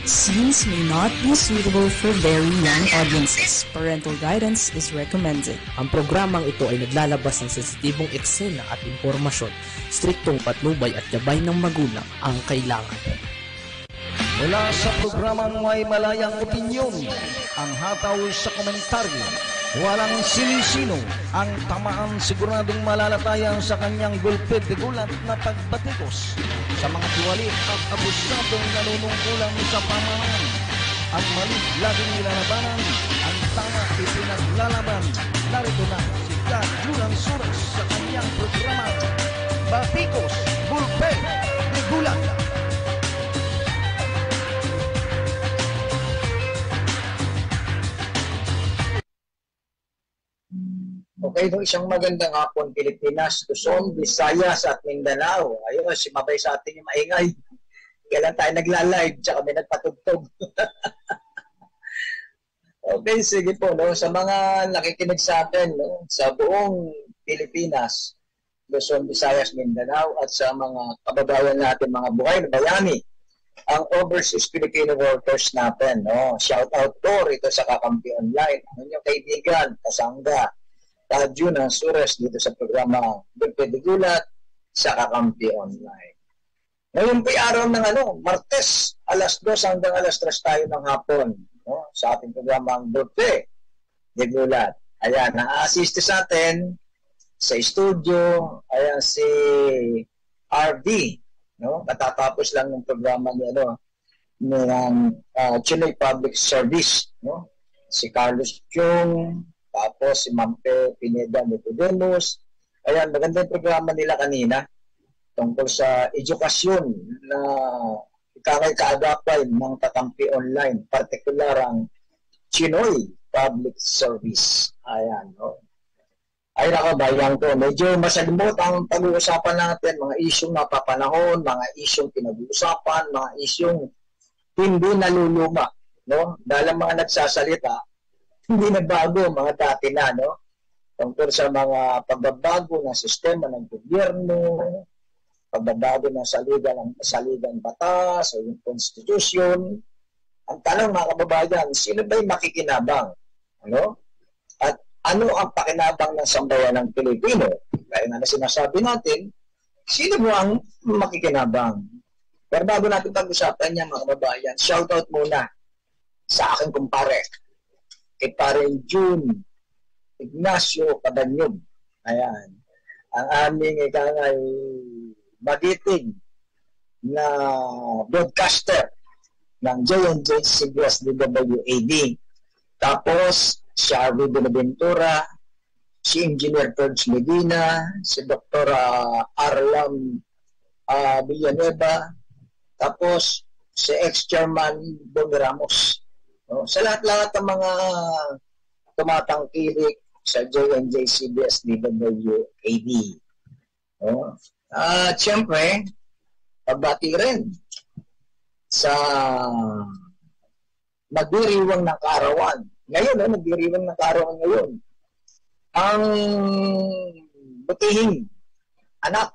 Scenes may not be suitable for very young audiences. Parental guidance is recommended. Ang programang ito ay naglalabas ng sensitibong eksena at impormasyon. Striktong patnubay at gabay ng magulang ang kailangan. Mula sa programang may malayang opinyon, ang hataw sa komentaryo, walang sinisino, ang tamaan siguradong malalatayan sa kanyang gulpit de gulat na pagbatikos sa mga tiwali at abusadong nanunungkulang sa pamahalaan. Ang mali laging nilalabanan, ang tama ipinaglalaban. Narito na si Dad Julan Suras sa kanyang programa, Batikos, Gulpit de Gulat. Okay, no, isang magandang hapon Pilipinas, Luzon, Visayas at Mindanao. Ayun, si Mabay sa atin yung maingay. Kailan tayo nagla-live, tsaka may nagpatugtog. Okay, sige po, no, sa mga nakikinig sa atin, no, sa buong Pilipinas, Luzon, Visayas, Mindanao, at sa mga kababayan natin, mga buhay na bayani, ang overseas Filipino workers natin, no, shout out po rito sa Kakampi Online. Ang inyong kaibigan, kasangga, Junan Suras dito sa programa Gulpit de Gulat sa Kakampi Online. Ngayon po'y araw ng Martes, alas 2 hanggang alas 3 tayo ng hapon, no, sa ating programa Gulpit de Gulat. Ayan, na-assist sa atin sa studio, ayan si RV, no, katatapos lang ng programa ni Chinoy Public Service, no, si Carlos Chung, tapos si Mampe Pineda Nicodemus. Ayan, maganda yung programa nila kanina tungkol sa edukasyon na ikakay-kaagapay ng Kakampi Online, partikular ang Chinoy Public Service. Ayan, no. Ay nako, bayang ko, medyo masalimot ang pag-uusapan natin, mga isyong napapanahon, mga isyong pinag-uusapan, mga isyong hindi naluluma, no? Dahil ang mga nagsasalita, hindi nagbago, mga dati na, no? Tungkol sa mga pagbabago ng sistema ng gobyerno, pagbabago ng saligang batas o yung constitution. Ang tanong, mga kababayan, sino ba yung makikinabang? Ano? At ano ang pakinabang ng sambayan ng Pilipino? Kaya nga na sinasabi natin, sino mo ang makikinabang? Pero bago natin pag-usapan niya, mga kababayan, shoutout muna sa aking kumpare, kay Pareng June Ignacio Padanyog. Ayan. Ang aming ikangay magiting na broadcaster ng J&J CBS DWAD. Tapos, si Arvi Benaventura, si Engineer George Medina, si Dr. Arlam Villanueva, tapos si ex-chairman Bong Ramos. No? Sa lahat-lahat ng mga tumatangkilik sa J&J CBS DWAD. No? At siyempre, pagbati rin sa magdiriwang ng kaarawan. Ngayon, nagdiriwang ng kaarawan ngayon. Ang butihing anak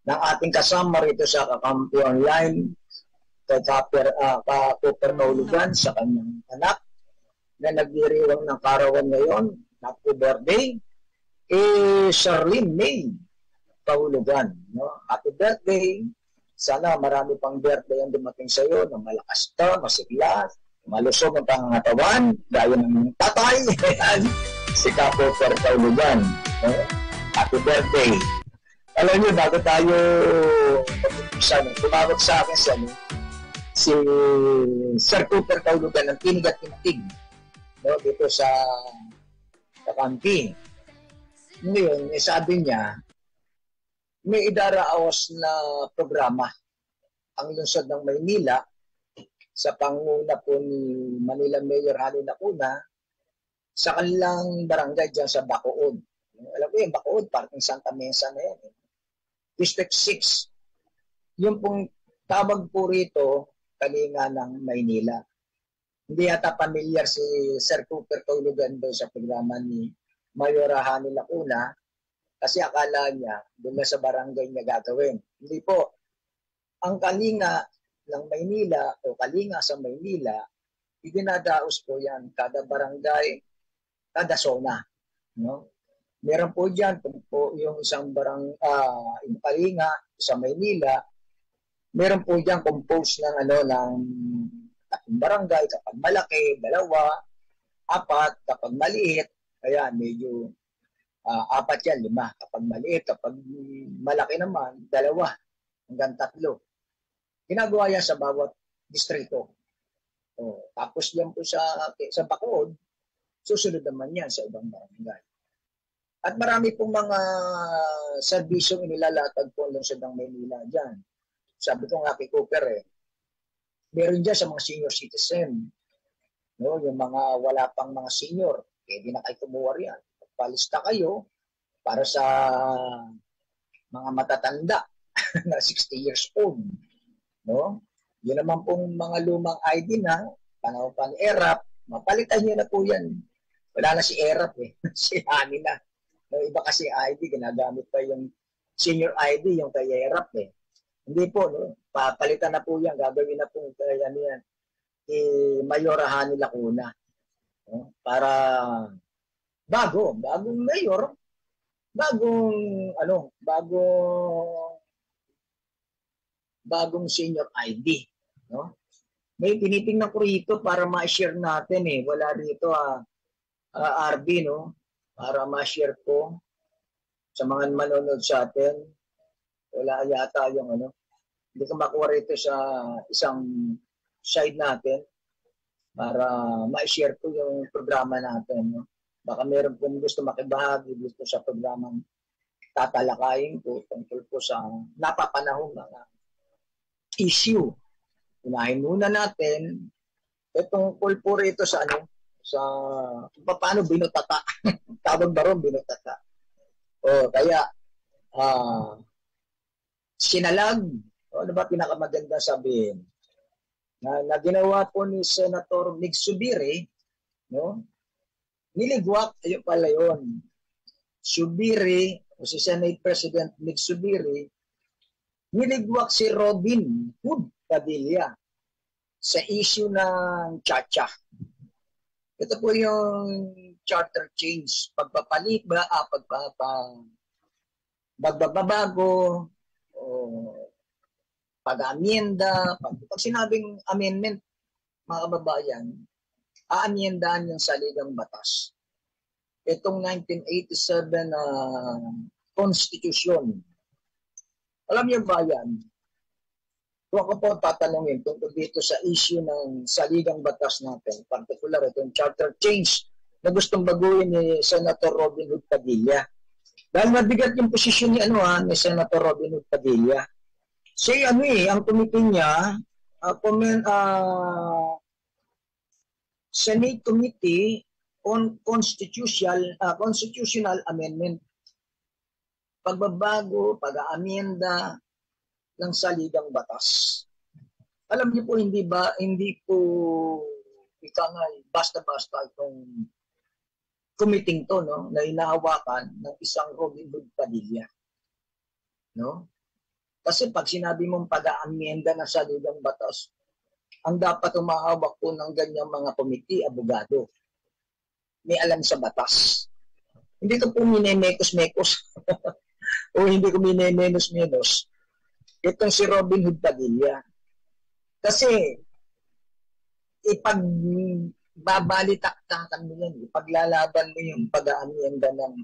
ng ating kasama rito sa Kakampi Online, Cooper Naulugan, sa kanyang anak na nagdiriwang ng kaarawan ngayon, happy birthday, Charlene May Kahulugan. No? Happy birthday. Sana marami pang birthday ang dumating sa iyo na malakas ka, masigla, malusog ang pangangatawan, gaya ng tatay. Si Cooper Kahulugan. No? Happy birthday. Alam niyo, bago tayo tumawag sa akin si Sir Cooper Kahulugan ng Tinig at Tintig, no, dito sa Kakampi. Ngayon, sabi niya, may idaraos na programa ang lungsod ng Maynila sa panguna po ni Manila Mayor Hani Lacuna sa kanilang barangay dyan sa Bacood. Alam mo yung Bacood, parang Santa Mesa na yan. District 6. Yung pong tawag po rito, kalinga ng Maynila. Hindi yata familiar si Sir Cooper Kahulugan doon sa programa ni Mayor Hani Lacuna kasi akala niya doon na sa barangay niya gagawin. Hindi po. Ang kalinga ng Maynila o Kalinga sa Maynila, idinadaos po yan kada barangay, kada zona. No? Meron po dyan, po yung isang yung Kalinga sa Maynila, meron po dyan compose ng ng tatlong barangay, kapag malaki, 2, 4, kapag maliit, kaya medyo 4 yan, 5. Kapag maliit, kapag malaki naman, 2 hanggang 3. Ginagawa yan sa bawat distrito. Tapos yan po sa Bacood, susunod naman yan sa ibang barangay. At marami pong mga serbisyong inilalatag po lang sa Maynila dyan. Sabi ko nga kay Cooper meron dyan sa mga senior citizen. No? Yung mga wala pang mga senior, pwede na kayo kumuha riyan. Palista kayo para sa mga matatanda na 60 years old. No? Yun naman pong mga lumang ID na, panahon pa ni ERAP, mapalitan nyo na po yan. Wala na si ERAP si Hani na. No, iba kasi ID, ginagamit pa yung senior ID, yung kay ERAP Hindi po, no? Papalitan na po yan, gagawin na po kaya yan. Mayor Hani Lacuna. No? Para bagong mayor, bagong senior ID. No? May tinitingnan ko rito para ma-share natin Wala rito RB, no? Para ma-share ko sa mga manonood sa atin. Wala yata yung Hindi ko makuha rito sa isang side natin para ma-share ko yung programa natin. No? Baka meron pong gusto makibahagi gusto sa programang tatalakayin ko tungkol po sa napapanahong mga issue. Unahin muna natin itong pulpo rito sa sa paano binutata. Tawag ba ron binutata? Kaya sinalag, ano ba pinakamaganda sabihin? Na ginawa po ni Senator Mig Subiri, no? Niligwak, ayun pala yun. Subiri, o si Senate President Mig Subiri, niligwak si Robin Hood Padilla sa issue ng Chacha. Ito po yung charter change, pagpapalit ba, magbabago, pag-amienda, pag sinabing amendment, mga kababayan, aamyendahan yung saligang batas. Itong 1987 na Constitution. Alam niyo ba yan? Kung ako po tatanungin tungkol dito sa issue ng saligang batas natin, particular itong charter change na gustong baguhin ni Senator Robin Hood Padilla. Dahil mabigat yung posisyon ni Senator Robin Hood Padilla. Ang committee niya, Senate Committee on Constitutional Amendment. Pagbabago, pag-aamienda ng saligang batas. Alam niyo po, hindi po basta-basta itong committee to, no, na inahawakan ng isang Robin Hood Padilla. No? Kasi pag sinabi mong pag-aamienda ng saligang batas, ang dapat umahawak po ng ganyang mga committee, abogado. May alam sa batas. Hindi ko po minemekos-mekos o hindi ko minemenos-menos itong si Robin Hood Padilla. Kasi ipagbabalitaktakan mo yan, ipaglalaban mo yung pag-aamienda ng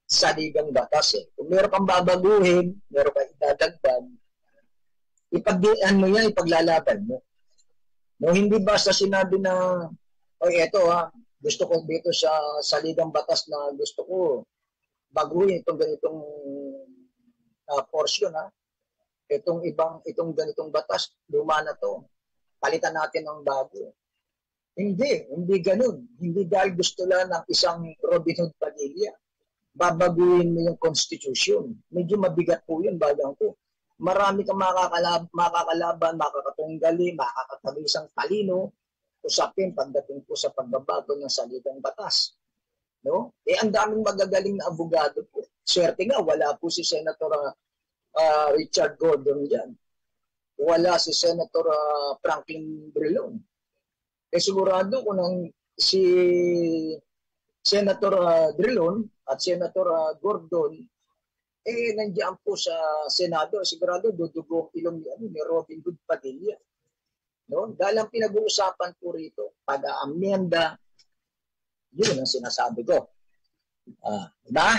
saligang batas. Kung meron kang babaguhin, meron kang idadagdag, ipaglalaban mo. No, hindi basta sinabi na, gusto ko dito sa saligang batas na gusto ko baguhin itong ganitong portion itong ganitong batas, luma na to. Palitan natin ng bago. Hindi ganun. Hindi dahil gusto lang ng isang Robin Hood Padilla. Babaguhin mo yung Constitution. Medyo mabigat po yun, bagang ko. Marami kang makakalaban, makakatunggali, makakatagisang talino, usapin pagdating po sa pagbabago ng saligang batas. No? Ang daming magagaling na abogado po. Swerte nga, wala po si Senator Richard Gordon dyan. wala si Senator Franklin Drilon. Sigurado ko nang si Senator Drilon at Senator Gordon nandiyan po sa Senado, sigurado dudugong ilong ni Robin Hood Padilla. No? Dahil ang pinag-uusapan po rito, pag-amenda, yun ang sinasabi ko. Diba?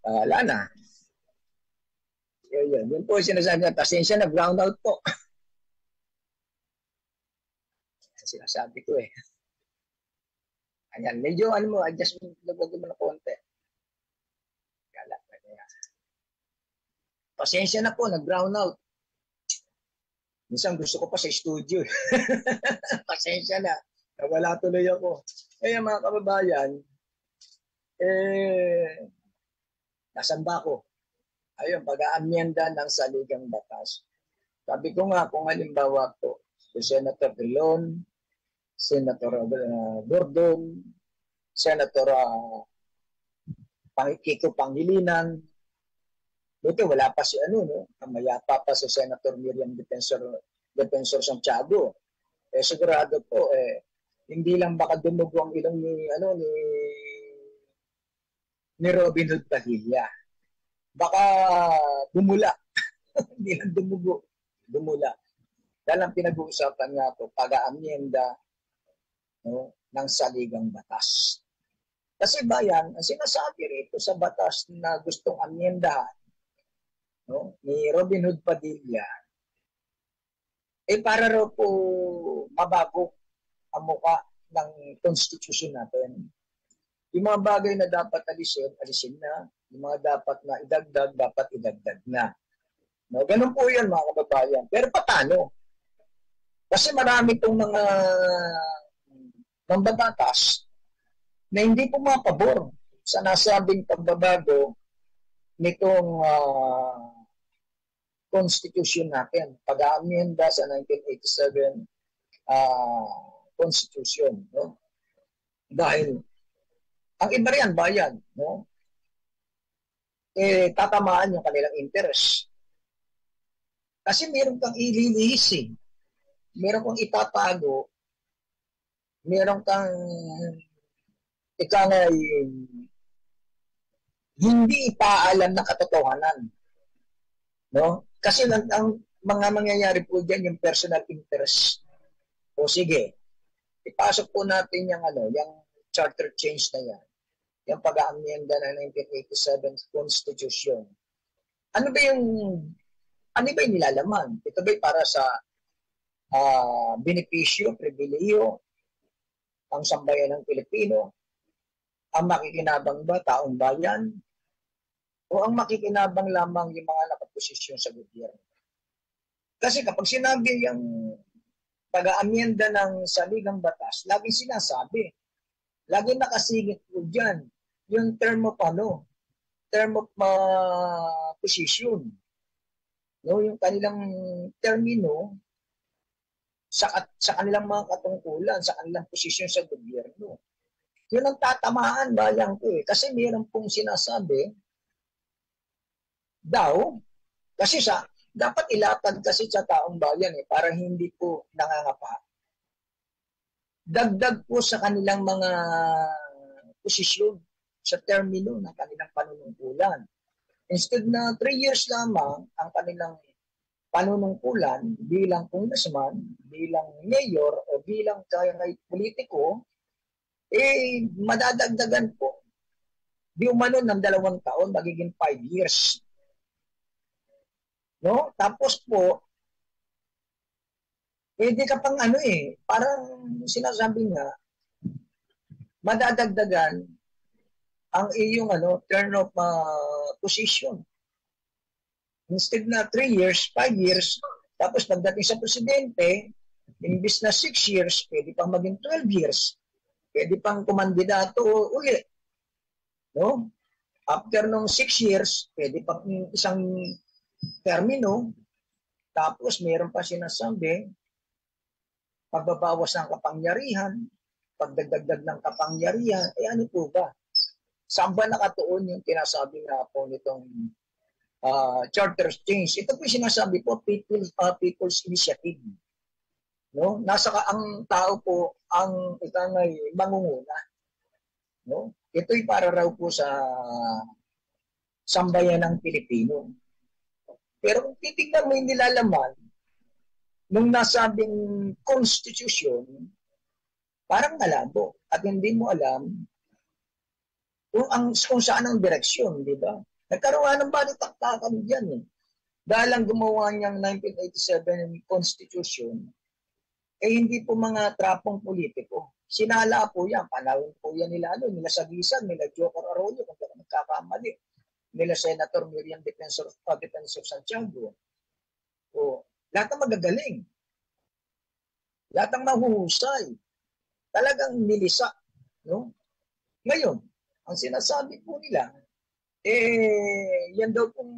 Wala na. Yun po yung sinasabi niya. Pasensya na, brown out po. Sinasabi ko eh. Ayan, medyo adjustment mo na konti. Pasensya na po, nag-brown out. Minsan gusto ko pa sa studio. Pasensya na, nawala tuloy ako. Kaya mga kababayan, nasan ba ako? Ayun, pag-aamyenda ng saligang batas. Sabi ko nga, kung halimbawa po, si Senator Drilon, Senator Gordon, Senator Kiko Pangilinan, buti wala pa si mayapa pa si Senator Miriam Defensor Santiago. Sigurado po, hindi lang baka dumugo ang ilong ni Robin Hood Padilla. Baka dumula. Hindi lang dumugo, dumula. Dahil ang pinag-uusapan nga po, pag-aamyenda ng saligang batas. Kasi bayan, ang sinasabi rito sa batas na gustong amyendahan ni Robin Hood Padilla, para raw po mabago ang muka ng konstitusyon natin. Yung mga bagay na dapat alisin na. Yung mga dapat na idagdag, dapat idagdag na. No, ganun po yan mga kababayan. Pero paano? Kasi marami itong mga mambabatas na hindi pumapabor sa nasabing pagbabago nitong Constitution natin, pag-aamyenda sa 1987 Constitution. No? Dahil, ang iba riyan, bayan, no? Tatamaan yung kanilang interest. Kasi meron kang ililihis, meron kang itatago, meron kang hindi ipaalam na katotohanan. No? Kasi ang mga mangyayari po dyan yung personal interest. O sige, ipasok po natin yung charter change na yan. Yung pag-aamyenda ng 1987 Constitution. Ano ba yung nilalaman? Ito ba'y para sa benepisyo, pribileyo, ang sambayan ng Pilipino? Ang makikinabang ba, taong bayan? O ang makikinabang lamang yung mga nakaposisyon sa gobyerno? Kasi kapag sinabi yung pag-aamyenda ng saligang batas, laging sinasabi, laging nakasigit po dyan, yung term of position. No, yung kanilang termino sa kanilang mga katungkulan, sa kanilang posisyon sa gobyerno. Yun ang tatamaan bayan ko eh. Kasi mayroon pong sinasabi daw, kasi dapat ilatag kasi sa taong bayan eh, para hindi po nangangapa. Dagdag po sa kanilang mga posisyon, sa termino ng kanilang panunungkulan. Instead na 3 years lamang ang kanilang panunungkulan bilang congressman, bilang mayor, o bilang politiko, madadagdagan po. Di umano ng 2 taon, magiging 5 years. No? Tapos po, pwede ka pang parang sinasabi nga, madadagdagan ang iyong term of position. Instead na 3 years, 5 years, tapos pagdating sa presidente, imbis na 6 years, pwede pang maging 12 years. Pwede pang kumandidato uli. No? After nung 6 years, pwede pang isang termino, tapos mayroon pa sinasabi, pagbabawas ng kapangyarihan, pagdagdag ng kapangyarihan, ano po ba? Saan ba nakatuon yung tinasabi nga po nitong charter change. Ito po sinasabi po, people's initiative. No? Ang tao po ang ikangay mangunguna. No? Ito'y para raw po sa sambayan ng Pilipino. Pero kung titignan mo yung nilalaman, nung nasabing constitution, parang malabo at hindi mo alam kung saan ang direksyon, di ba? Nagkaroon ng balitaktakan diyan eh. Dahil ang gumawa niyang 1987 Constitution, hindi po mga trapong politiko. Sinala po yan, panahon po yan nila Sagisan, nila Joker Arroyo, kung baka nagkakamali, nila Senator Miriam Defensor Santiago. Lahat ng magagaling. Lahat ng mahuhusay. Talagang nilisa. No? Ngayon, ang sinasabi po nila, yan daw pong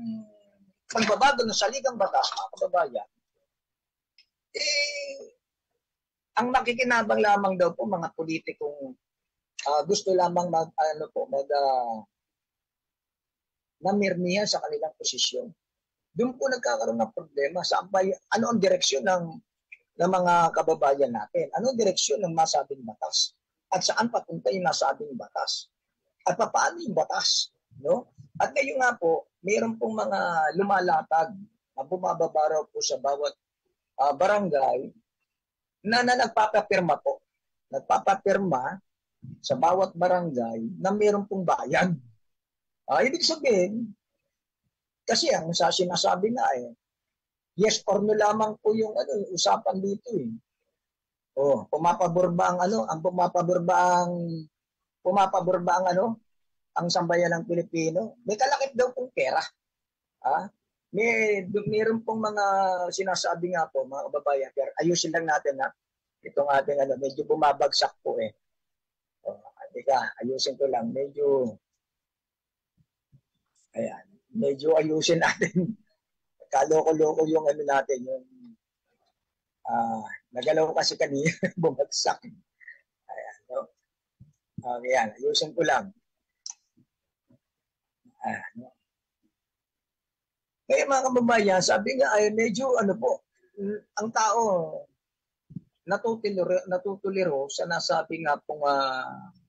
pagbabago ng saligang batas, mga kababayan, ang nakikinabang lamang daw po mga politikong gusto lamang namirmihan sa kanilang posisyon. Doon po nagkakaroon ng problema. Ano ang direksyon ng mga kababayan natin? Ano ang direksyon ng masabing batas? At saan papunta yung nasabing batas? At paano yung batas? No? At ngayon nga po, mayroon pong mga lumalatag na bumababa po sa bawat barangay na nagpapapirma po. Nagpapapirma sa bawat barangay na mayroon pong bayan. Ibig sabihin, kasi ang sinasabi nga yes or no lamang po yung usapan dito eh. Pumapabor ba ang sambayan ng Pilipino? May kalakip daw pong pera. Mayroon pong mga sinasabi nga po, mga kababayan, pero ayusin lang natin itong ating medyo bumabagsak po eh. Ayusin ko lang, medyo ayusin natin. Kaloko-loko yung natin, yung nagalaw kasi kanina, bumagsak. Ayan, no? Ayan, ayusin ko lang. No? Kaya mga kababayan, sabi nga medyo ang tao natutuliro sa nasabi nga pong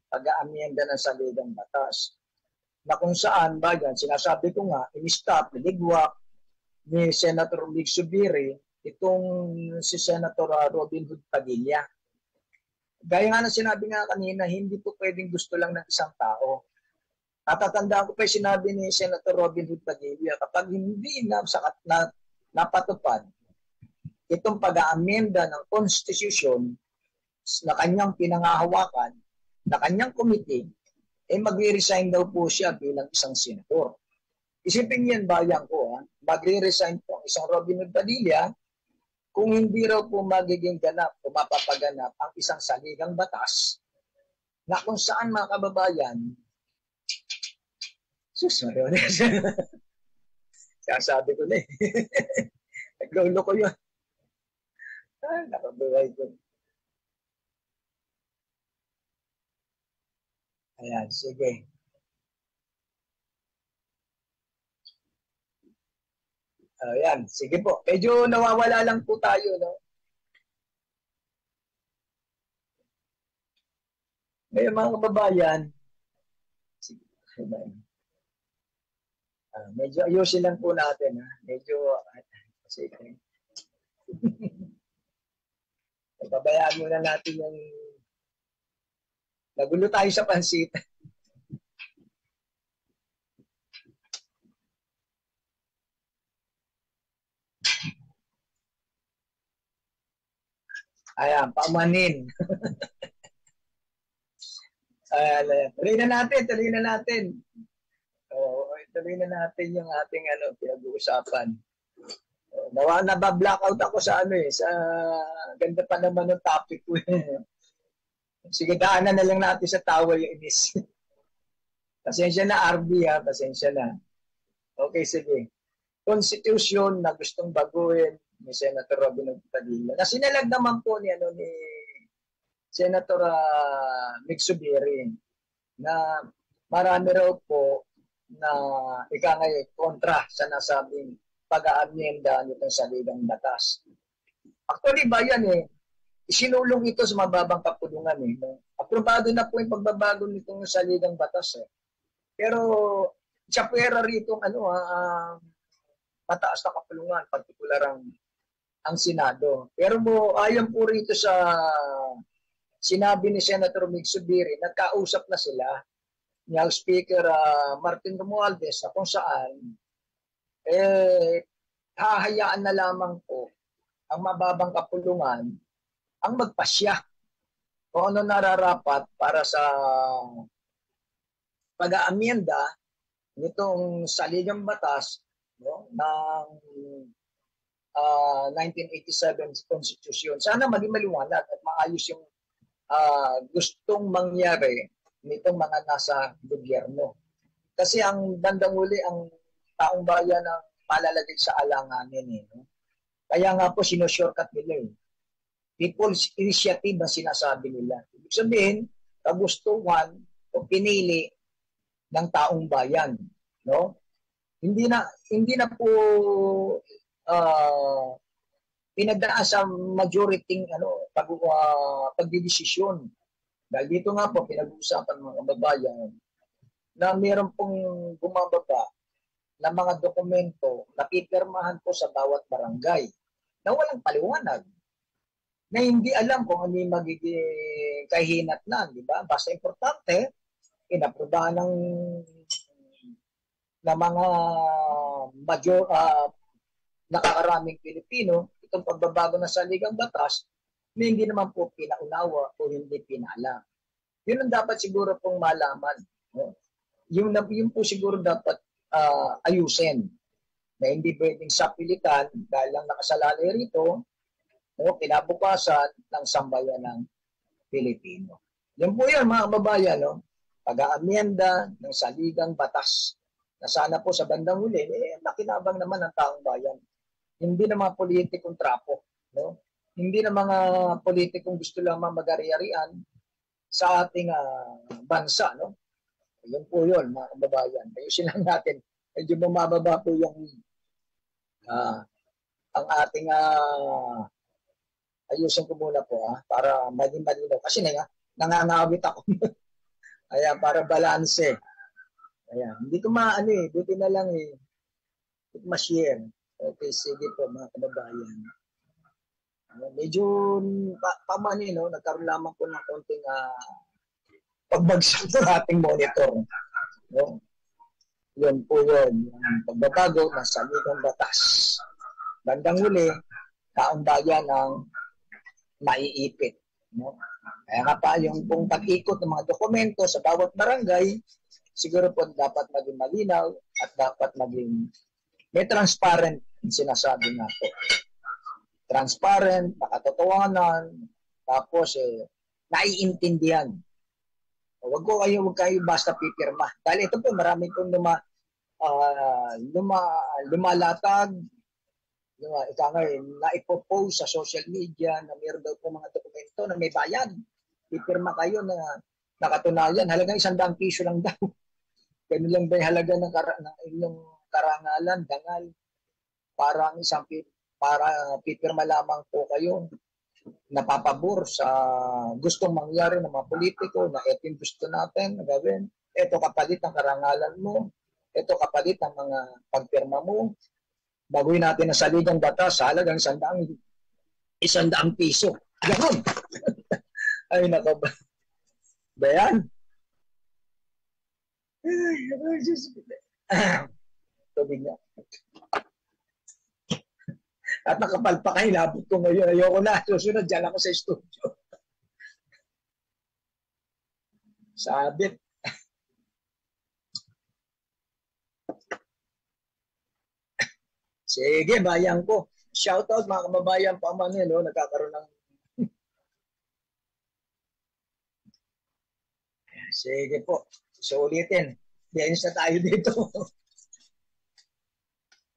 pag-aamyenda ng saligang batas. Na kung saan ba yan, sinasabi ko nga, in-stop, niligwak ni Senator Mig Zubiri, itong si Senator Robin Hood Padilla. Gaya nga na sinabi nga kanina, hindi po pwedeng gusto lang ng isang tao. Natatandaan ko pa yung sinabi ni Senator Robin Hood Padilla, kapag hindi napatupad itong pag-aamenda ng Constitution na kanyang pinangahawakan, na kanyang committee, magre-resign daw po siya bilang isang senador. Isipin niyan bayan ko, magre-resign po isang Robin Hood Padilla kung hindi raw po magiging ganap o mapapaganap ang isang saligang batas na kung saan mga kababayan, sasabi ko na naglolo ko yun. Nakabuhay ko. Ayan, sige. Ayan, sige po. Medyo nawawala lang po tayo, no? Ngayon mga kababayan, medyo ayusin lang po natin, Medyo, sige. Pabayaan muna natin yung nagulo tayo sa pansit. Ayan, pamanin. Ayan, tuloy na natin. Tuloy na natin yung ating pinag-uusapan. Nabablock out ako sa sa ganda pa naman ng topic ko. Sige, daanan na lang natin sa tawa yung inis. Pasensya na, RB, pasensya na. Okay, sige. Constitution na gustong baguhin ni Senator Robin Hood Padilla. Na sinalag naman po ni Senator Mig Zubiri na marami raw po na ika ngayon kontra sa nasabing pag-aamyenda nitong saligang batas. Actually ba yan isinulong ito sa mababang kapulungan Aprobado na po yung pagbabago nitong saligang batas Pero siya pwera rito mataas na kapulungan, partikular ang Senado. Pero ayon po rito sa sinabi ni Senator Mig Subiri, nagkausap na sila ni House Speaker Martin Romualdez kung saan hahayaan na lamang po ang mababang kapulungan ang magpasya kung ano nararapat para sa pag-aamyenda nitong saligang batas ng 1987 Constitution. Sana maging maliwanag at maayos yung gustong mangyari nitong mga nasa gobyerno. Kasi ang bandang huli, ang taong bayan ang palalagay sa alanganin. Kaya nga po sinushortcut nila People's Initiative ang sinasabi nila. Ibig sabihin, kagustuhan o pinili ng taong bayan. Hindi na po pinagdaan sa majority pagdidesisyon. Dahil dito nga po pinag-uusapan ng mga kababayan na mayroon pong bumababa na mga dokumento na pipirmahan po sa bawat barangay na walang paliwanag, na hindi alam kung ano yung magiging kahinatnan, di ba? Basta importante, inaprobahan ng mga nakakaraming Pilipino itong pagbabago ng saligang batas na hindi naman po pinaunawa o hindi pinaalam. Yun ang dapat siguro pong malaman. Yun po siguro dapat ayusin na hindi pwedeng sapilitan dahil lang nakasalalay rito kinabukasan ng sambayan ng Pilipino. Yan po yan mga kababayan, pag-aamyenda ng saligang batas na sana po sa bandang huli, nakinabang naman ng taong bayan. Hindi na mga politikong trapo. Hindi na mga politikong gusto lamang mag-ari-arian sa ating bansa. Yun po yun, mga kababayan. Ayusin lang natin. Medyo bumababa po yung ang ating ayusin ko muna po para maging malinaw. Kasi nangangawit ako. Ayan, para balanse. Ayan, hindi ko buti na lang hindi ko ma-share. Okay, sige po mga kababayan. Medyo nagkaroon lamang po ng konting pagbagsak ng ating monitor. Yun po yun. Yung pagbabago ng saligang batas. Bandang huli, taong bayan ang maiipit. Kaya nga pa, yung pong pag-ikot ng mga dokumento sa bawat barangay, siguro po dapat maging malinaw at dapat maging may transparent sinasabi nga po. Transparent, makatotohanan, tapos naiintindihan. Huwag kayo basta pipirma. Dahil ito po, marami pong lumalatag, na-ipopose sa social media na mayroon daw po mga dokumento na may bayad. Pipirma kayo na nakatunayan. Halagang 100 piso lang daw. Ganun lang ba yung halaga ng inyong karangalan, dangal? Para pipirma lamang po kayo napapabor sa gustong mangyari ng mga politiko na ito yung gusto natin na gawin. Ito kapalit ng karangalan mo. Ito kapalit ng mga pagpirma mo. Baguhin natin ang saligang batas sa halagang 100 piso. Ganun. Ay, nako ba? Bayan? Tubig na. At nakapalpa kayo, labot ko ngayon. Ayoko na. Susunod, dyan ako sa studio. Sabit. Sige, bayan ko. Shoutout mga kababayan pa man nagkakaroon ng... Sige po. So ulitin. Diyanis na tayo dito.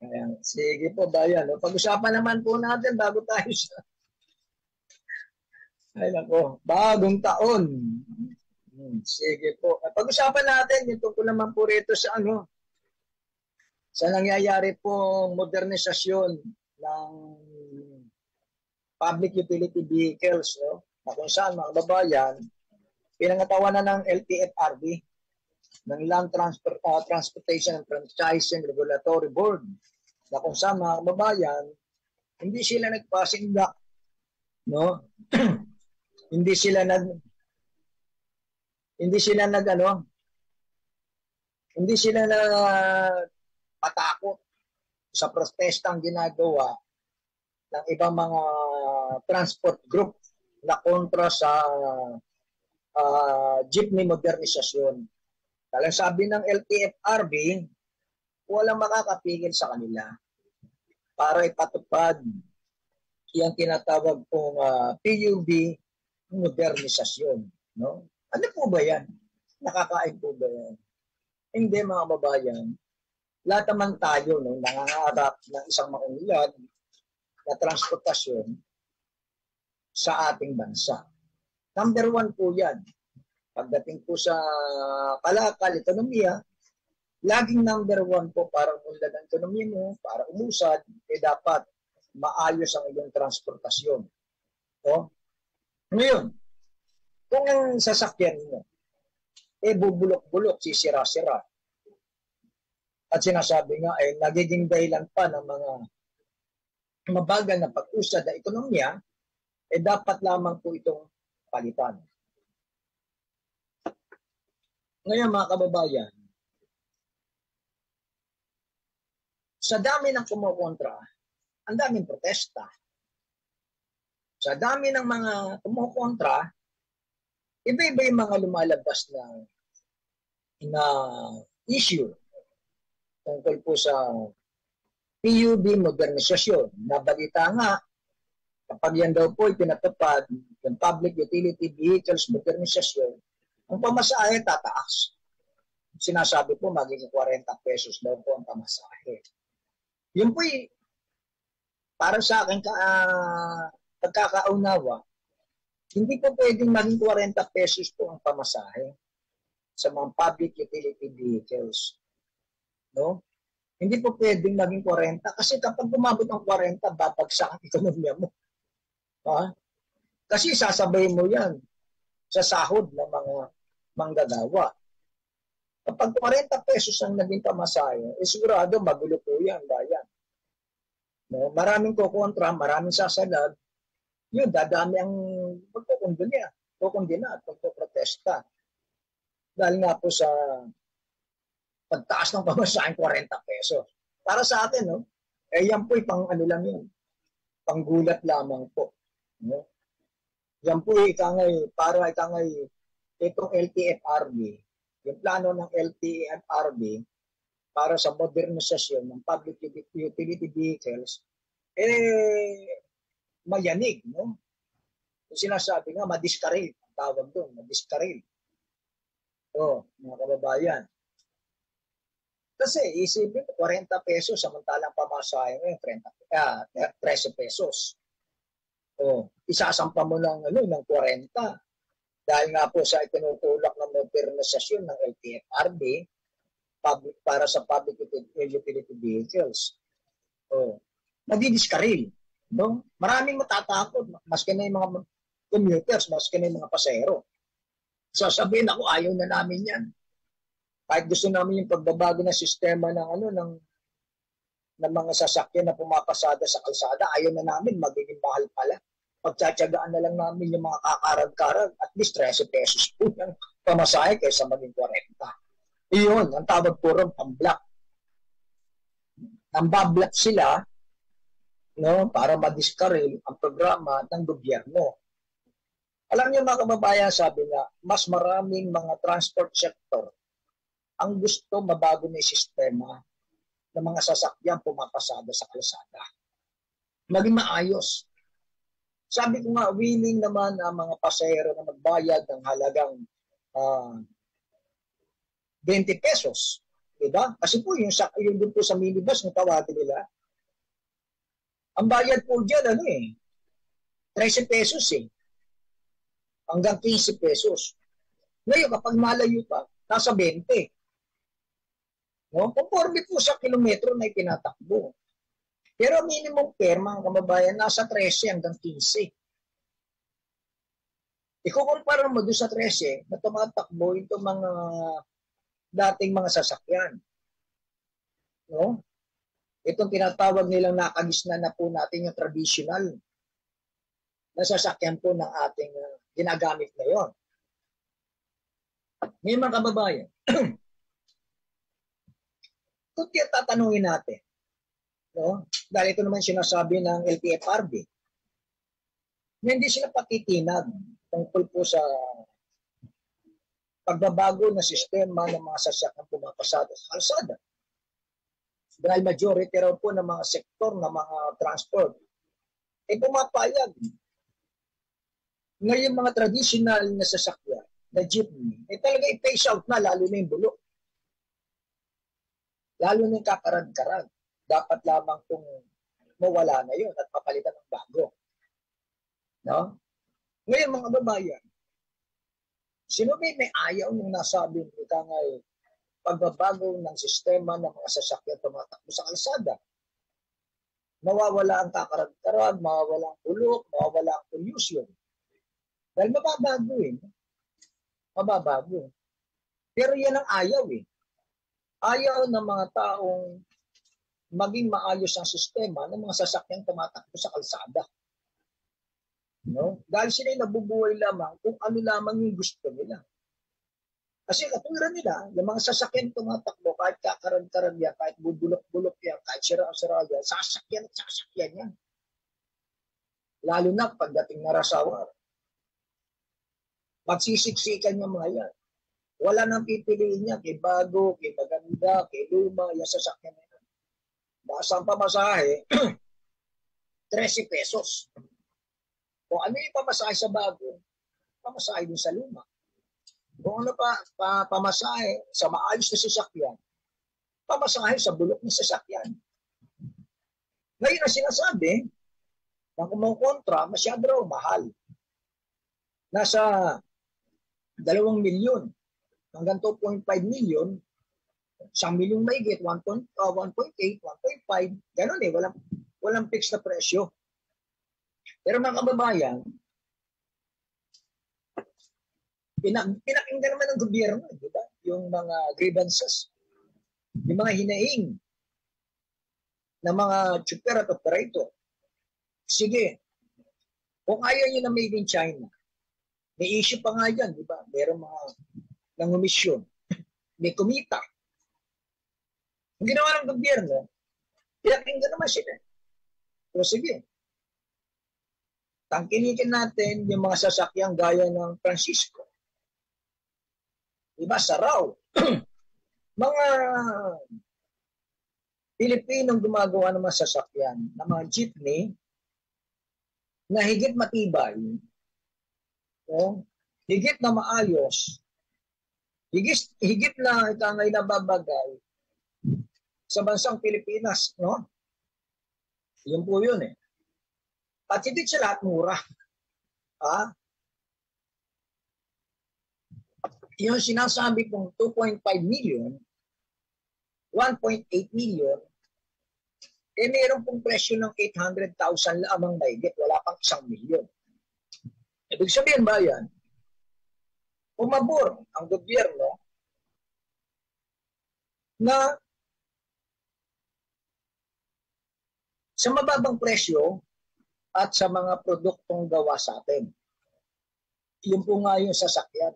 Ayan. Sige po, bayan. Pag-usapan naman po natin bago tayo sa... Ay nako, bagong taon. Sige po. Pag-usapan natin yung tungkol naman po rito sa sa nangyayari pong modernisasyon ng public utility vehicles, no? Na kung saan mga kababayan, pinangatawan na ng LTFRB, ng Land Transportation and Franchising Regulatory Board, na kung saan mga kababayan, hindi sila nagpasindak, no? hindi sila na patakot sa protestang ginagawa ng ibang mga transport group na kontra sa jeepney modernisasyon. Talagang sabi ng LTFRB, walang makakapigil sa kanila para ipatupad yung tinatawag pong PUV modernisasyon. No? Ano po ba yan? Nakakain po ba yan? Hindi, mga babayan. Lahat naman tayo, no, nangangarap ng isang maunlad na transportasyon sa ating bansa. Number 1 po yan. Pagdating po sa kalakal, ekonomiya, laging number 1 po para unlad ang ekonomiya mo, para umusad, dapat maayos ang iyong transportasyon. No? Ngayon, kung ang sasakyan mo, bubulok-bulok, sisira-sira, at sinasabi nga ay nagiging dahilan pa ng mga mabagal na pag-usad na ekonomiya, dapat lamang po itong palitan. Ngayon mga kababayan, sa dami ng kumukontra, ang daming protesta. Sa dami ng mga kumukontra, iba-iba yung mga lumalabas na issue tungkol po sa PUV modernisasyon. Nabalita nga, kapag yan daw po ipinatupad yung public utility vehicles modernisasyon, ang pamasahe tataas. Sinasabi po magiging 40 pesos daw po ang pamasahe. Yun po para sa akin pagkakaunawa, hindi po pwedeng maging 40 pesos po ang pamasahe sa mga public utility vehicles. No? Hindi po pwedeng maging 40 kasi kapag bumabot ng 40, babagsak ang ekonomiya mo. Ha? Kasi sasabay mo yan sa sahod ng mga manggagawa. Kapag 40 pesos ang naging pamasahe, sigurado magulo po yan, bayan. No? Maraming kukontra, maraming sasalag, yun, dadami ang kukundina at magpoprotesta. Dahil nga po sa pagtaas ng pamasahe 40 pesos. Para sa atin, no? Yan po pang ano lang yun. Panggulat lamang po. No? Yan po para itong LTFRB, yung plano ng LTFRB para sa modernisasyon ng public utility vehicles, mayanig, no? Yung sinasabi nga, madiskaril. Ang tawag doon, madiskaril. Mga kababayan. Kasi isipin, 40 pesos, samantalang pamasahe ngayon, 13 pesos. Isasampa mo ng 40. Dahil nga po sa itinutulak ng modernisasyon ng LTFRB para sa public utility vehicles. Madidiskaril. No? Maraming matatakot, maski na yung mga commuters, maski na yung mga pasahero. Sasabihin ako, ayaw na namin yan. Kahit gusto namin yung pagbabago ng sistema ng mga sasakyan na pumapasada sa kalsada, ayaw na namin, magiging mahal pala. Pagtsatsagaan na lang namin yung mga kakarag-karag, at least 13 pesos po yung pamasahe kaysa maging 40. Iyon, ang tawag po rin, pamblock. Nambablock sila, no, para madiskaril ang programa ng gobyerno. Alam niyo mga kababayan, sabi nga, mas maraming mga transport sector ang gusto mabago na yung sistema ng mga sasakyan pumapasada sa kalsada. Maging maayos. Sabi ko nga, willing naman ang mga pasahero na magbayad ng halagang 20 pesos. Diba? Kasi po yung doon po sa minibus na tawagin nila, ang bayad po dyan, 13 pesos hanggang 15 pesos. Ngayon, kapag malayo pa, nasa 20. No? Conforme po sa kilometro na itinatakbo. Pero minimum fare, mga kababayan, nasa 13 hanggang 15. Ikukumpara mo doon sa 13 na tumatakbo itong mga dating mga sasakyan. No? Itong tinatawag nilang nakagisna na po natin yung traditional na sasakyan po ng ating ginagamit ngayon. Ngayon mga kababayan, kung tatanungin natin, no? Dahil ito naman sinasabi ng LTFRB, na hindi sila patitinag tungkol po sa pagbabago ng sistema ng mga sasakyan pumapasada sa kalsada. Dahil majority raw po ng mga sektor ng mga transport ay pumapayag. Ngayon mga traditional na sasakyan, na jeepney, talaga i-phase out na, lalo na yung bulok. Lalo na yung kakarag-karag. Dapat lamang kung mawala na yun at mapalitan ng bago. No? Ngayon mga babayan, sino may ayaw nung nasabi ika ngay pagbabago ng sistema ng mga sasakyan tumatakbo sa kalsada? Mawawala ang kakarag-karag, mawawala ang bulok, mawawala ang pollution. Dahil mababago eh. Mababago. Pero yan ang ayaw eh. Ayaw ng mga taong maging maayos ang sistema ng mga sasakyang tumatakbo sa kalsada. No? Dahil sila nabubuhay lamang kung ano lamang yung gusto nila. Kasi katulad nila, yung mga sasakyan tumatakbo, kahit kakarag-karag yan, kahit bubulok-bulok yan, kahit sira-sira yan, sasakyan at sasakyan yan. Lalo na pagdating na rasawar. Magsisiksikan yung mga yan. Wala nang pipiliin niya kay bago, kay maganda, kay luma, yung sasakyan na yan. Basang pamasahe, 13 pesos. Kung ano yung pamasahe sa bago, pamasahe din sa luma. Kung ano pamasahe sa maayos na sasakyan, pamasahe sa bulok ng sasakyan. Ngayon ang sinasabi, na kumukontra, masyado raw mahal. Nasa 2 milyon hanggang 2.5 milyon, 1 milyong maigit, 1.8, 1.5, gano'n eh, walang fixed na presyo. Pero mga kababayan, pinakinggan naman ng gobyerno, di ba? Yung mga grievances, yung mga hinaing ng mga chopper at operator. Sige, kung ayaw nyo na made in China, may issue pa nga dyan, di ba? Meron mga nangumisyon, may kumita. Ang ginawa ng gobyerno, pinakinggan naman sila. So sige, tangkilikin natin yung mga sasakyang gaya ng Francisco. Diba, Saraw. Mga Pilipinong gumagawa ng mga sasakyan, ng mga jeepney, na higit matibay, no? Higit na maayos, higit na itangay na babagay sa bansang Pilipinas, no? Yun po yun eh. At higit sa lahat mura. Ha? Yung sinasabi kong 2.5 million, 1.8 million, eh meron pong presyo ng 800,000 lamang mahigit, wala pang 1 milyon. Ibig sabihin ba yan? Umabor ang gobyerno na sa mababang presyo at sa mga produktong gawa sa atin. Yun po nga yung sasakyan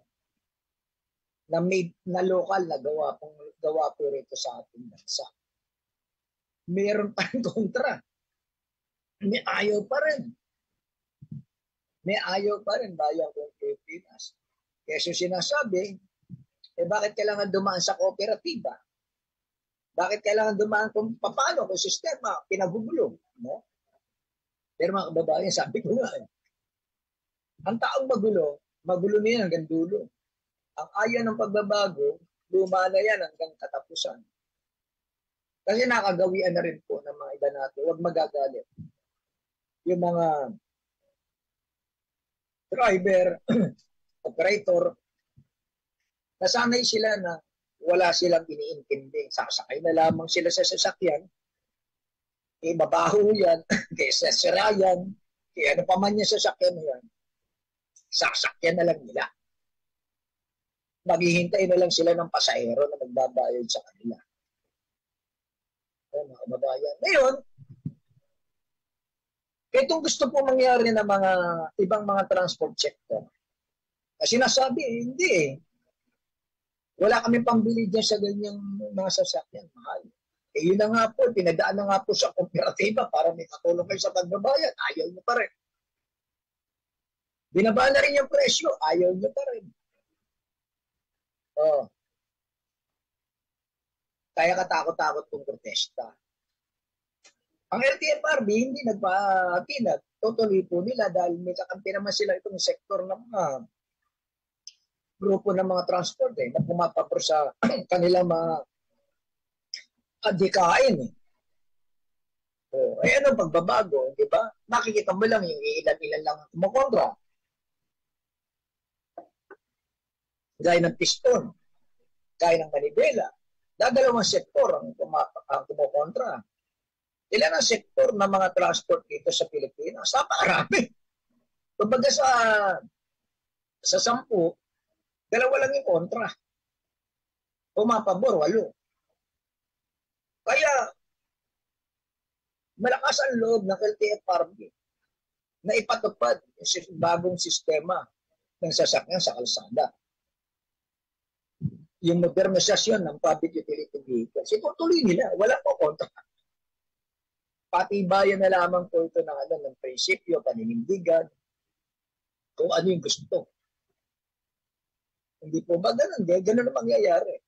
na made na local na gawa po rito sa ating bansa. Meron pa rin kontra. May ayaw pa rin. May ayaw pa rin bayan kong Pilipinas. Kaya sinasabi, bakit kailangan dumaan sa kooperatiba? Bakit kailangan dumaan kung paano, kung sistema, pinagugulong? No? Pero mga kababayan, sabi ko nga, ang taong magulo niya hanggang dulo. Ang ayaw ng pagbabago, luma na yan hanggang katapusan. Kasi nakagawian na rin po ng mga iba natin. Huwag magagalit. Yung mga driver, operator, nasanay sila na wala silang iniintindi. Sasakay na lamang sila sa sasakyan, mabaho yan, kaya sasira yan, kaya ano pa man yung sasakyan na yan, sasakyan na lang nila. Maghihintay na lang sila ng pasahero na magbabayad sa kanila. Mga kababayan. Ngayon, itong gusto po mangyari ng mga ibang mga transport sector. Kasi nasabi, hindi eh. Wala kami pambili dyan sa ganyang mga sasakyan. Mahal. Yun na nga po, pinadaan na nga po sa kooperatiba para may katulong kayo sa pagbabayad. Ayaw nyo pa rin. Binaba na rin yung presyo. Ayaw nyo pa rin. Oh. Kaya katakot-takot kong protesta. Ang LTFRB hindi nagpatinag. Tutuloy po nila dahil may kakampi naman sila itong sektor ng mga grupo ng mga transport na pumapapro sa kanilang mga adikain. Ano pagbabago, di ba? Nakikita mo lang yung ilan-ilan lang kumukontra. Gaya ng piston, gaya ng manibela. Dadalawang sektor ang kumukontra. Ilan ang sektor ng mga transport dito sa Pilipinas? Napakarami. Kumbaga sa 10, dalawa lang yung kontra. Pumapabor, 8. Kaya, malakas ang loob ng LTFRB na ipatupad yung bagong sistema ng sasakyan sa kalsada. Yung modernisasyon ng public utility vehicles. Itutuloy nila. Wala po kontra. Patibayan na lamang po ito ng prinsipyo, paninindigan, kung ano yung gusto. Hindi po ba ganun? Ganun ang mangyayari.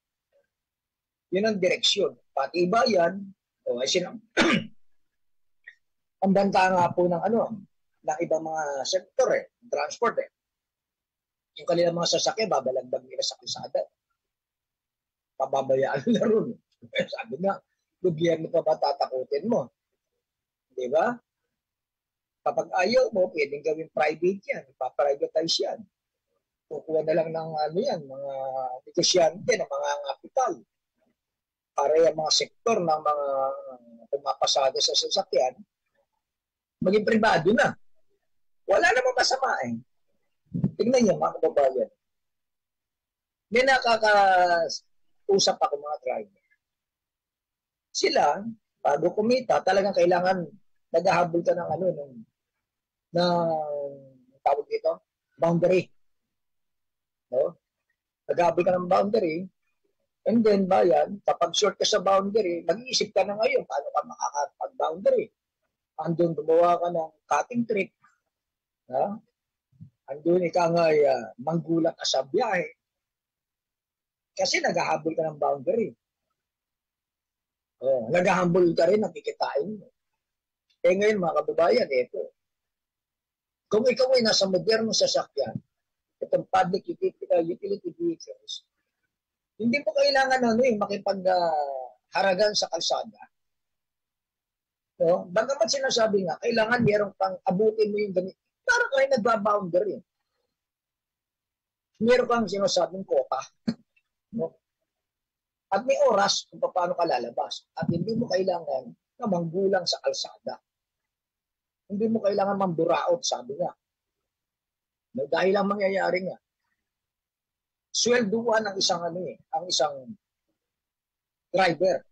Yun ang direksyon. Patibayan, ang banta nga po ng ng ibang mga sektor transport Yung kanilang mga sasakyan, babalagdag nila sa kalsada. Pababayaan na ron. Sabi nga, gobyerno pa ba tatakutin mo? Di ba? Kapag ayaw mo, pwedeng gawin private yan. Ipaprivatize yan. Kukuha na lang ng mga negosyante ng mga kapital para yung mga sektor ng mga pumapasada sa sasakyan maging pribado na. Wala namang masama Tingnan niyo mga kababayan. May nakakausap ako mga driver. Sila, bago kumita, talagang kailangan naghahabol ka ng tawag dito, boundary. No? Naghahabol ka ng boundary, and then kapag short ka sa boundary, mag-iisip ka na ngayon, paano ka makakapag-boundary? Andun gumawa ka ng cutting trick. Andun manggulang ka sa biyahe. Kasi naghahabol ka ng boundary. Naghahabol ka rin, nakikitain mo. Ngayon mga kababayan, kung ikaw ay nasa modernong sasakyan, itong public utility vehicles, hindi mo kailangan makipag-haragan sa kalsada. Bagamat sinasabi nga, kailangan meron pang abutin mo yung ganito. Parang kayo nagbaboundary. Meron kang sinasabing kota. At may oras kung paano ka lalabas. At hindi mo kailangan na manggulang sa kalsada. Hindi mo kailangan mamburaot, sabi nga. Dahil ang mangyayari nga, swelduan ang isang driver.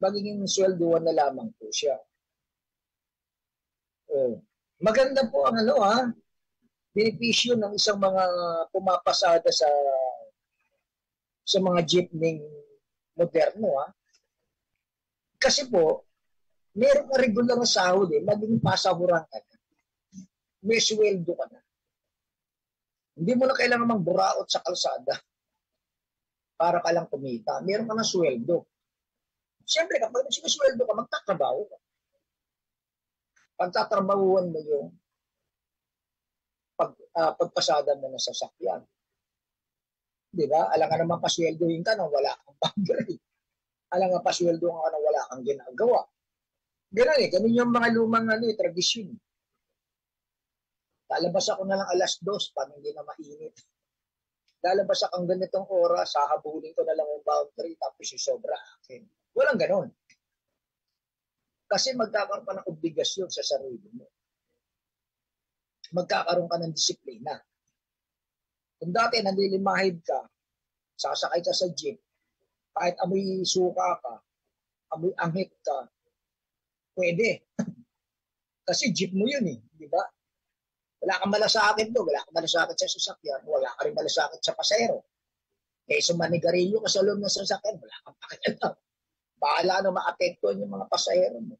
Magiging swelduan na lamang po siya. Maganda po ang benepisyo ng isang mga pumapasada sa mga jeepney moderno. Kasi po, meron ka regular na sahod maging pasahuran ka na. May sweldo ka na. Hindi mo na kailangan mangburaot sa kalsada para ka lang kumita. Meron ka na sweldo. Siyempre, kapag sinusweldo ka, magtatrabaho ka. Pagtatrabahuan mo yung pagpasada mo na sasakyan. Di ba? Alam ka naman pasweldohin ka nang wala kang boundary. Alam nga pasweldohin ka nang wala kang ginagawa. Ganun ganun yung mga lumang tradisyon. Lalabas ako na lang 2:00 para hindi na mainit. lalabas akong ganitong oras, sahabulin ko na lang yung boundary, tapos yung sobra akin. Walang ganon. Kasi magkakaroon ka ng obligasyon sa sarili mo. Magkakaroon ka ng disiplina. Kung dati nanlilimahid ka, sasakay ka sa jeep, kahit amoy suka ka, amoy anghit ka, pwede. Kasi jeep mo yun eh, di ba? Wala kang malasakit doon, wala kang malasakit sa sasakyan, wala ka rin malasakit sa pasero. Eh, sumanigarilyo ka sa loob ng sasakyan, wala kang pakialam. Bahala na maapektuhan yung mga pasahero mo.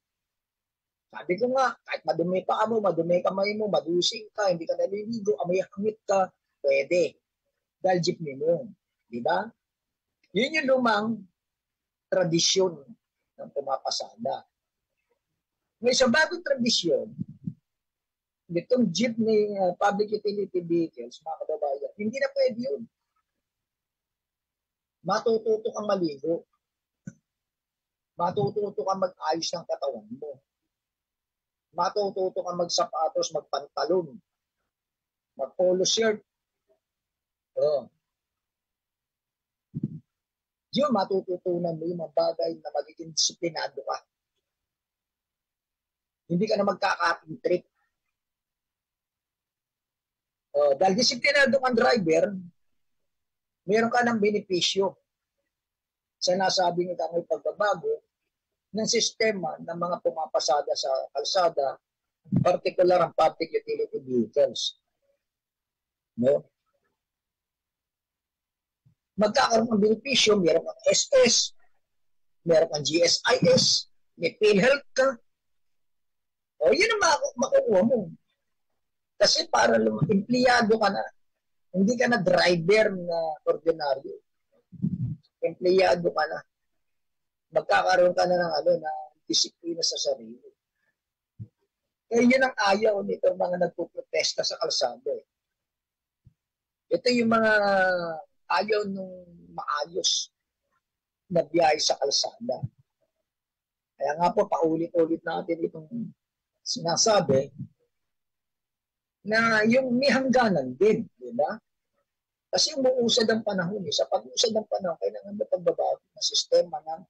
Sabi ko nga, kahit madumi pa mo, madumi kamay mo, madusing ka, hindi ka naliligo, amoy hangit ka, pwede. Dahil jeepney mo. Di ba? Yun yung lumang tradisyon ng pumapasada. May sa bagong tradisyon, itong jeepney, public utility vehicles, mga kababayan, hindi na pwede yun. Matututo kang maligo. Matututo kang mag-ayos ng katawan mo. Matututo kang magsapatos, magpantalon, mag-polo shirt. Oh. Yun, matututunan mo yung mga bagay na magiging disiplinado ka. Hindi ka na magkaka-acting trick. Dahil disiplinado kang driver, meron ka ng benepisyo sa nasabing ito may pagbabago ng sistema ng mga pumapasada sa kalsada, particular ang public utility vehicles. No? Magkakaroon ng benepisyo, meron kang SS, meron kang GSIS, may PhilHealth ka. O, yun ang makukuha mo. Kasi para empleyado ka na, hindi ka na driver na ordinaryo. Empleyado ka na. Magkakaroon ka na ng disiplina sa sarili. Kaya yun ang ayaw nitong mga nagpuprotesta sa kalsada. Ito yung mga ayaw nung maayos na biyahe sa kalsada. Kaya nga po, paulit-ulit natin itong sinasabi na yung may hangganan din, di ba? Kasi umuusad ang panahon. Sa pag-usad ng panahon, kailangan na pagbabago ng sistema ng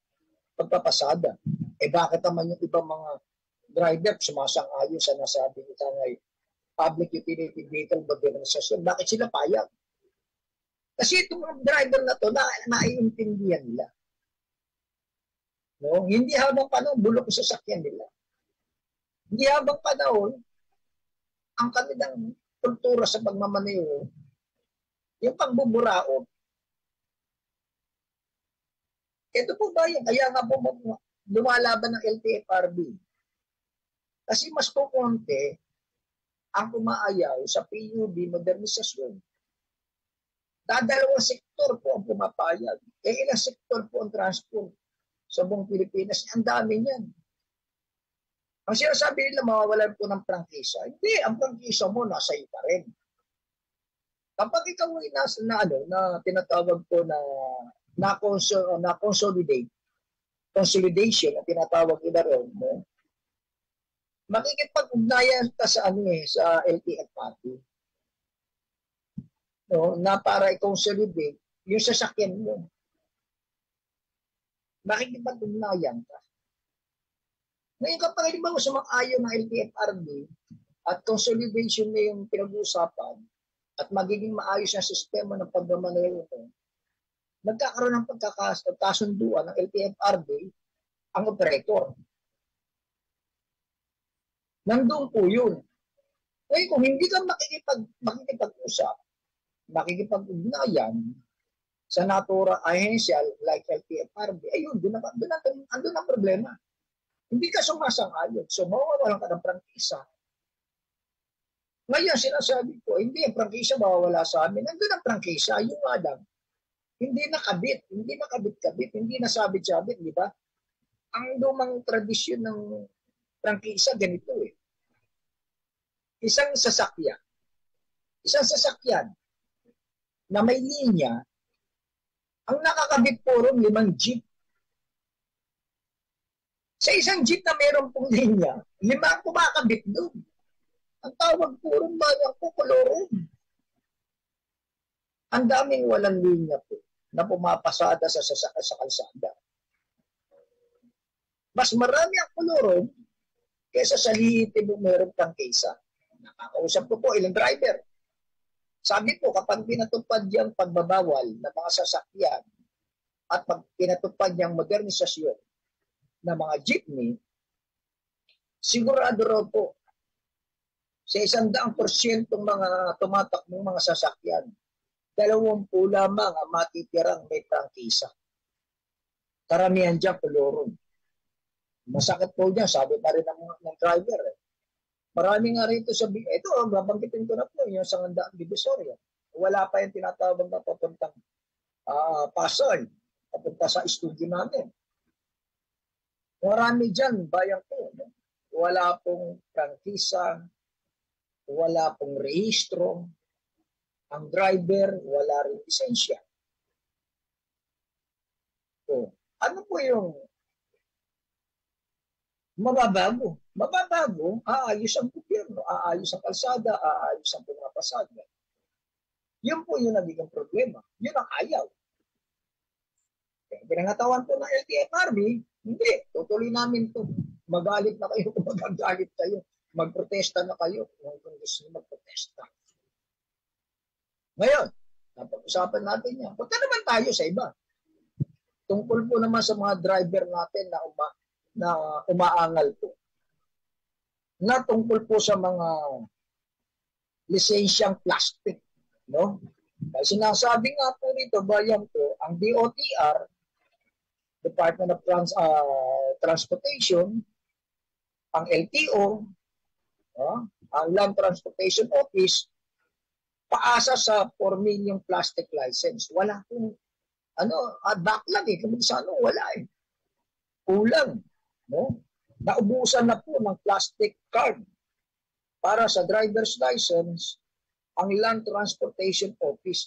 pagpapasada. Eh bakit naman yung ibang mga driver sumasang-ayon sa nasabi nito ngay public utility vehicle modernization? Bakit sila payag? Kasi itong mga driver na to, naiintindihan nila. No? Hindi habang panahon, bulok sa sasakyan nila. Hindi habang panahon, ang kanilang kultura sa pagmamaneho, yung pagbuburaot. Ito po ba yun? Kaya nga po lumalaban ng LTFRB. Kasi mas kukunti ang umaayaw sa PUB modernisasyon. Dadalawang sektor po ang pumapayag. Ilang sektor po ang transport sa buong Pilipinas. Ang dami niyan. Ang sinasabi nila, mawawalan po ng prangkisa. Hindi, ang prangkisa mo, nasa iyo pa rin. Kapag ikaw ay nasa na tinatawag po na consolidation, na tinatawag nila rin, no? Makikipag-ugnayan ka sa sa LTF party. No, na para i-consolidate yung sasakyan mo. Makikipag-ugnayan ka. Ngayon kapag halimbawa sumang-ayon ng LTFRB at consolidation na yung pinag-uusapan at magiging maayos na sistema ng pagmamaneho ito, nagkakaroon ng pagkakasunduan ng LTFRB ang operator. Nandun po yun. Ngayon kung hindi ka makikipag-usap, makikipag-ugnayan sa natura ahensya like LTFRB, ayun, andun ang problema. Hindi ka sumasang-ayon. So, mawawalan ka ng prangkisa. Ngayon, sinasabi ko, hindi ang prangkisa mawawala sa amin. Nandun ang prangkisa, yung lang. Hindi nakabit. Hindi nakabit-kabit. Hindi nasabit-sabit, di ba? Ang lumang tradisyon ng prangkisa, ganito eh. Isang sasakyan na may linya, ang nakakabit po ron 5 jeep. Sa isang jeep na mayroon pong linya, 5 ang kumakabit doon. Ang tawag po rin ba yung kukulorong. Ang daming walang linya po na pumapasada sa kalsada. Mas marami ang koloron kaysa sa lihitibong meron kang kaysa. Nakakausap ko po ilang driver. Sabi po, kapag pinatupad yung pagbabawal ng mga sasakyan at pag pinatupad yung modernisasyon ng mga jeepney, sigurado raw po sa 100% mga tumatakbong mga sasakyan, 20 lamang ang matitirang may prangkisa. Karamihan dyan, koloron. Masakit po dyan, sabi pa rin ng driver. Marami nga rito sabi, ito, babanggitin ko na po, yung Sangandaang Divisoria. Wala pa yung tinatawag na papuntang Pasay, papunta sa studio namin. Marami dyan, bayan ko. No? Wala pong prangkisa, wala pong rehistro, ang driver, wala rin lisensya. So, ano po yung mababago? Mababago, aayos ang gobyerno, aayos ang kalsada, aayos ang pumapasada. Yun po yung nagiging problema. Yun ang ayaw. Pinangatawan po ng LTFRB, hindi, tutuloy namin to. Magalit na kayo kung magagalit kayo. Magprotesta na kayo kung gusto nyo magprotesta. Ngayon, napag-usapan natin yan. Punta naman tayo sa iba. Tungkol po naman sa mga driver natin na umaangal po. Na tungkol po sa mga lisensyang plastic. No? Kasi sinasabi nga po rito, bayan po, ang DOTR, Department of Transportation, ang LTO, ang Land Transportation Office, paasa sa 4 million plastic license. Wala pong, backlog eh. Kung sa wala eh. Kulang. No? Naubusan na po ng plastic card para sa driver's license ang Land Transportation Office.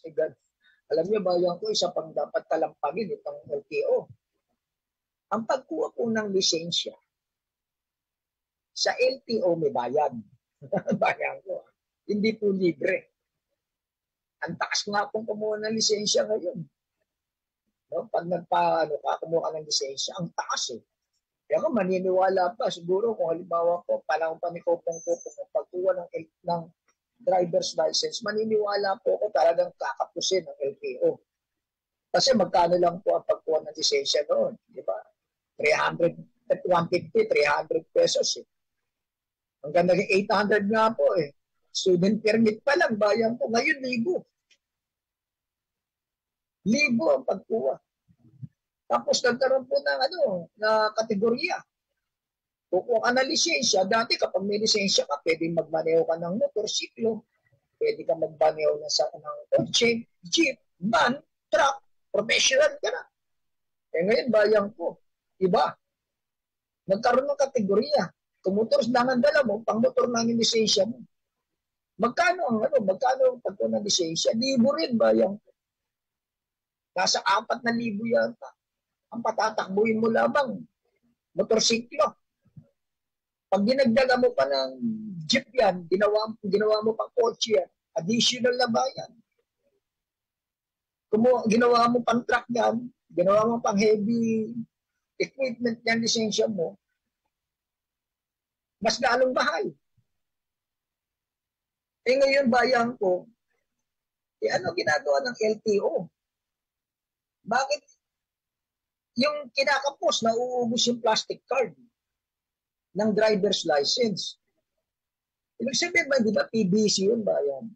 Alam niyo ba, yan ko isa pang dapat talampagin itong LTO. Ang pagkuha po ng lisensya, sa LTO may bayad. Bayan ko. Hindi po libre. Ang taas nga pong kumuha ng lisensya ngayon. No? Pag kumuha ka ng lisensya, ang taas eh. Kaya kung maniniwala pa, siguro kung halimbawa po, panahon pa ni Kopong pagkuha ng driver's license, maniniwala po ko talagang kakapusin ng LTO. Kasi magkano lang po ang pagkuha ng lisensya noon, di ba? 150, 300 pesos eh. Hanggang naging 800 nga po eh. Student permit pa lang, bayan ko. Ngayon, 1,000. 1,000 ang pagkuha. Tapos nagkaroon po ng na kategorya. Kukuha ka ng lisensya. Dati kapag may lisensya ka, pwedeng magmaneho ka ng motorsiklo, pwede ka magmaneho ng kotse, jeep, van, truck, professional ka na. Ngayon, bayan ko. Iba. Nagkaroon ng kategorya. Kung motor lang ang dala mo, pang motor lang yung lisensya mo. Magkano ang pagkuha ng lisensya? 1,000 rin bayan ko. Nasa 4,000 yata. Ang patatakbuhin mo lamang, motorsiklo. Pag dinagdaga mo pa ng jeep yan, ginawa mo pang kotse yan, additional na bayan. Kung ginawa mo pang truck yan, ginawa mo pang heavy equipment yan, lisensya mo, mas lalong mahal. Ngayon bayan ko, ano ginagawa ng LTO? Bakit yung kinakapos na uubos yung plastic card ng driver's license? Ibig sabihin ba, di ba PBC yun bayan?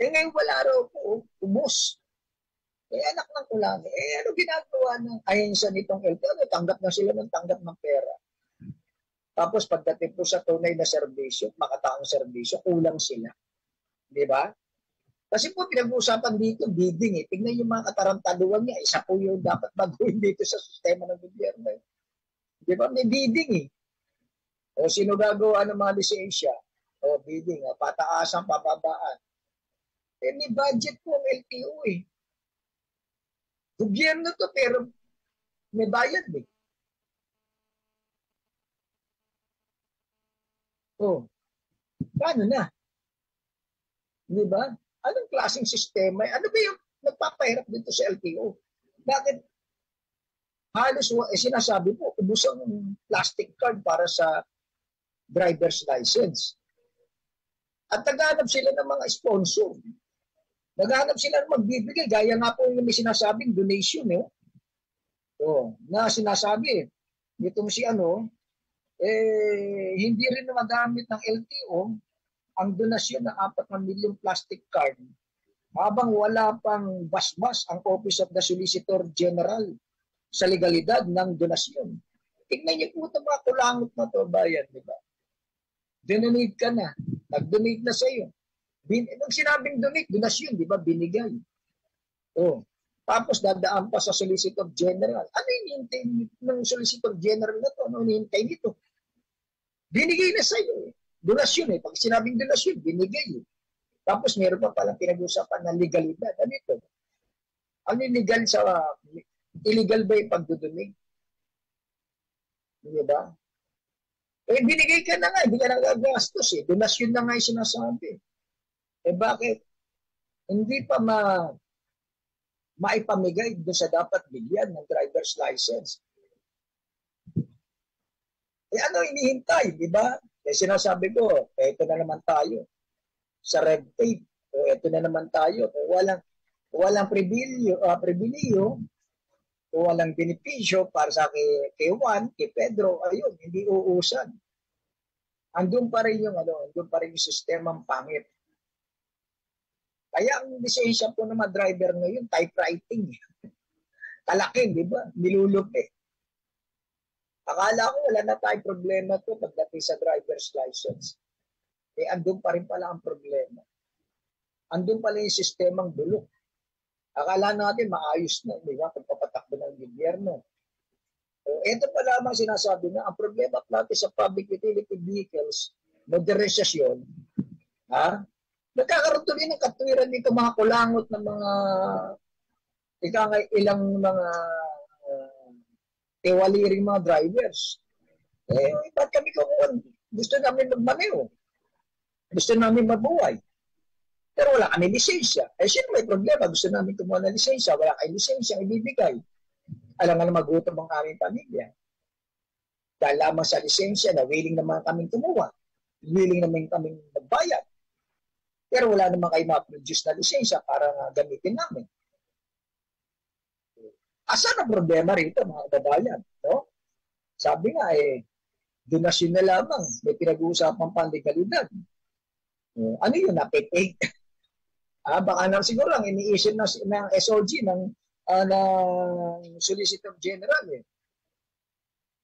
Ngayon wala raw po, ubos. Anak ng kulang. Ano ginagawa ng ahensya nitong LTO? Tanggap na sila ng tanggap ng pera. Tapos pagdating po sa tunay na serbisyo, makataong serbisyo, kulang sila. Di ba? Kasi po pinag-uusapan dito, bidding eh. Tingnan yung mga katarantaduan niya, isa po yung dapat baguhin dito sa sistema ng gobyerno. Di ba? May bidding eh. O sino gagawa ng mga lisensya? O bidding, pataasan, pababaan. May budget po ang LTO eh. Gobyerno to pero may bayad eh. Paano na? Di ba? Anong klaseng sistema? Ano ba yung nagpapahirap dito sa LTO? Bakit halos sinasabi mo, ubus ang plastic card para sa driver's license. At naghanap sila ng mga sponsor. Naghanap sila ng magbibigay. Gaya nga po yung may sinasabing donation. Na sinasabi, itong si hindi rin magamit ng LTO ang donasyon ng 4 milyong plastic card habang wala pang basbas ang Office of the Solicitor General sa legalidad ng donasyon. Tignan niyo po ito mga kulangot na to, bayan, di ba? Donate ka na. Nag-donate na sa iyo. Nung sinabing donate, donasyon, di ba? Binigay. Tapos dadaan pa sa Solicitor General. Ano yung hintay ng Solicitor General na to? Ano yung hintay nito? Binigay na sa iyo. Donasyon eh. Pag sinabing donasyon, binigay. Tapos meron pa palang pinag-usapan na legalidad. Ano ito? Ano yung legal sa... illegal ba yung pagdudunig? Di ba? Binigay ka na nga. Hindi ka nagagastos eh. Donasyon na nga yung sinasabi. Bakit? Hindi pa maipamigay doon sa dapat bigyan ng driver's license. Ano inihintay, di ba? Sinasabi ko, ito na naman tayo sa red tape. Ito na naman tayo. Walang pribilyo, walang benepisyo para sa kay Juan, kay Pedro, ayun, hindi uusan. Andun pa rin yung sistemang pangit. Kaya ang lisensya po ng mga driver ngayon, typewriting. Kalaki, di ba? Nilulupi. Akala ko wala na tayong problema to pagdating sa driver's license. Andun pa rin pala ang problema. Andun pala yung sistemang bulok. Akala natin maayos na, di ba? Pagpapatakbo ng gobyerno. Ito pa lamang sinasabi na, ang problema natin sa public utility vehicles, modernisasyon, nagkakaroon tuloy ng katwiran dito mga kulangot ng mga ilang mga tiwaliring mga drivers. Ba't kami gusto namin magmaneho? Gusto namin mabuhay. Pero wala kami lisensya. Sino may problema? Gusto namin kumuha ng lisensya. Wala kayong lisensya ibibigay. Alam nga na magutom ang aming pamilya. Dahil lamang sa lisensya na willing naman kaming kumuha. Willing naman kaming magbayad. Pero wala naman kayo ma-produce na lisensya para gamitin namin. Asan ang problema rito, mga kababayan? No? Sabi nga, donasyon na lamang. May pinag-uusapang panlegalidad. Ano yun? Napipig? Baka na siguro lang iniisip ng SOG ng Solicitor General.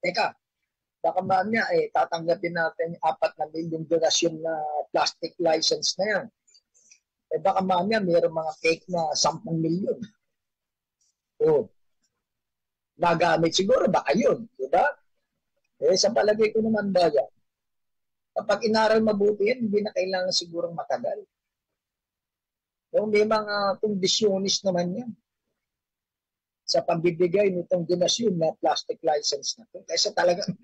Teka, baka ba niya tatanggapin natin 4 milyong donasyon na plastic license na yan. Baka mamaya mayroong mga fake na 10 milyon. Nagamit siguro, baka yun. Diba? Sa palagay ko naman ba yan? Kapag inaral mabuti yan, hindi na kailangan sigurong matagal. May mga kondisyonis naman yan sa pagbibigay nitong donasyon na plastic license na ito. Kaysa talagang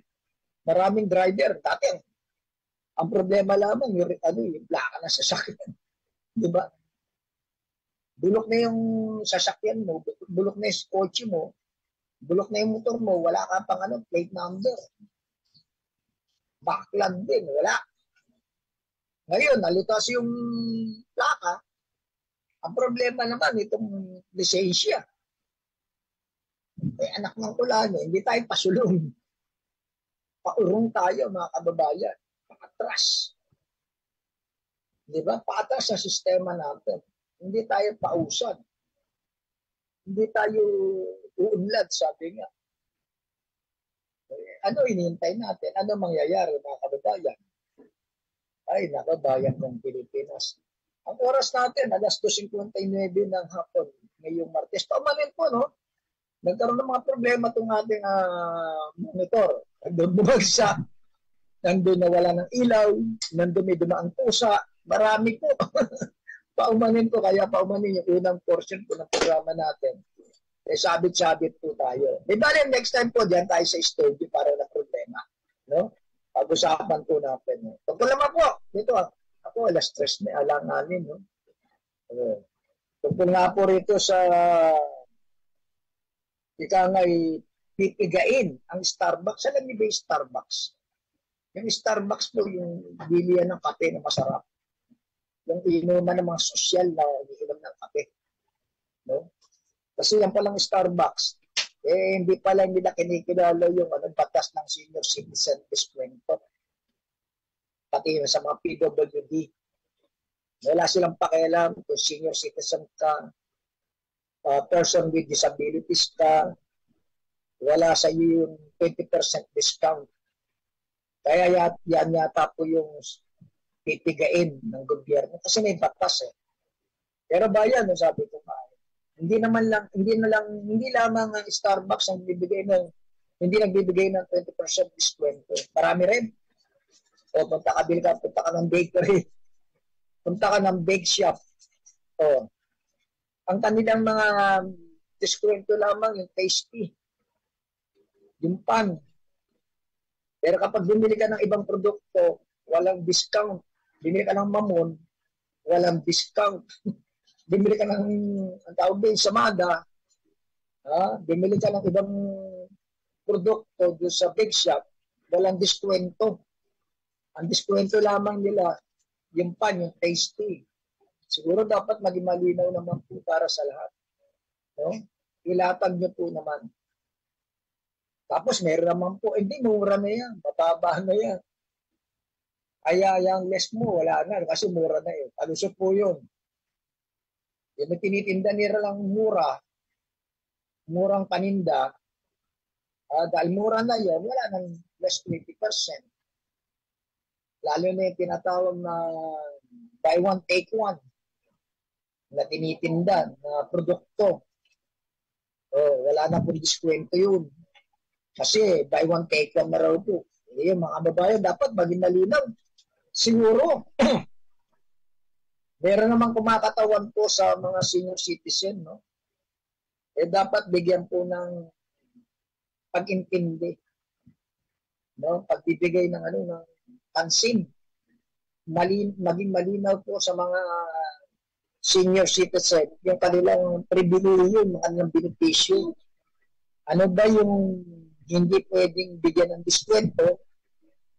maraming driver. Dati, ang problema lamang, yung plaka na sasakyan. Diba? Bulok na yung sasakyan mo, bulok na yung kotse mo, bulok na yung motor mo, wala ka pang plate number. Backlog din, wala. Ngayon, nalitas yung plaka. Ang problema naman, itong lisensya. Anak ng kulano, hindi tayo pasulong. Paurong tayo, mga kababayan. Paatras. Di ba? Paatras sa sistema natin. Hindi tayo pausan. Hindi tayo uunlad, sabi nga. Ano inihintay natin? Ano mangyayari, mga kababayan? Ay, nakabayan ng Pilipinas. Ang oras natin, alas 2:59 ng hapon, ngayong Martes. Paumanin po, no? Nagkaroon ng mga problema itong ating monitor. Nandun bumagsak, nandun nawala ng ilaw, nandun may dumaang pusa, marami po. Paumanin ko, kaya paumanin yung unang portion po ng programa natin. Sabit-sabit po tayo. Di ba rin, next time po, diyan tayo sa studio para na problema. No? Pag-usapan po natin. Pagkulama po, dito ako, alas 3 na, alanganin. No? Tungkol nga po rito sa ika nga'y pipigain ang Starbucks. Alam niyo ba yung Starbucks? Yung Starbucks po yung bilihan ng kape na masarap. Yung inuman ng mga sosyal na umiinom ng kape. No? Kasi yan palang Starbucks, hindi pala nila kinikilala yung batas ng senior citizen diskwento. Pati sa mga PWD. Wala silang pakialam kung senior citizen ka, person with disabilities ka, wala sa iyo yung 20% discount. Kaya yan yata po yung titigain ng gobyerno kasi may batas eh. Pero bayan, sabi ko nga, hindi lamang ang Starbucks ang hindi nagbibigay ng 20% discount. Marami rin. O punta ka ng bakery, punta ka ng bake shop. O, ang kanilang mga diskwento lamang yung tasty, yung pan. Pero kapag bumili ka ng ibang produkto, walang discount. Bumili ka ng mamon, walang discount. Bumili ka ng, ang tawag din, samada, bumili ka ng ibang produkto doon sa big shop, walang diskwento. Ang diskwento lamang nila, yung pan, yung tasty. Siguro dapat maging malinaw naman po para sa lahat. No? Ilatag nyo po naman. Tapos meron naman po, hindi, mura na yan. Bababa na yan. Kaya yung less mo, wala na. Kasi mura na yun. Alusot po yun. Yung tinitinda nila lang murang paninda, dahil mura na yun, wala nang less 20%. Lalo na yung tinatawag na buy one, take one na tinitinda na produkto. Wala na po diskwento yun. Kasi buy one, take one na raw po. Yung mga kababayan, dapat maging malinaw. Siguro, meron namang kumakatawan po sa mga senior citizen, no? Dapat bigyan po ng pag-intindi. No? Pagbibigay ng ng pansin. Maging malinaw po sa mga senior citizen yung kanilang pribilehyo, yung kanilang benepisyo. Ano ba yung hindi pwedeng bigyan ng diskwento?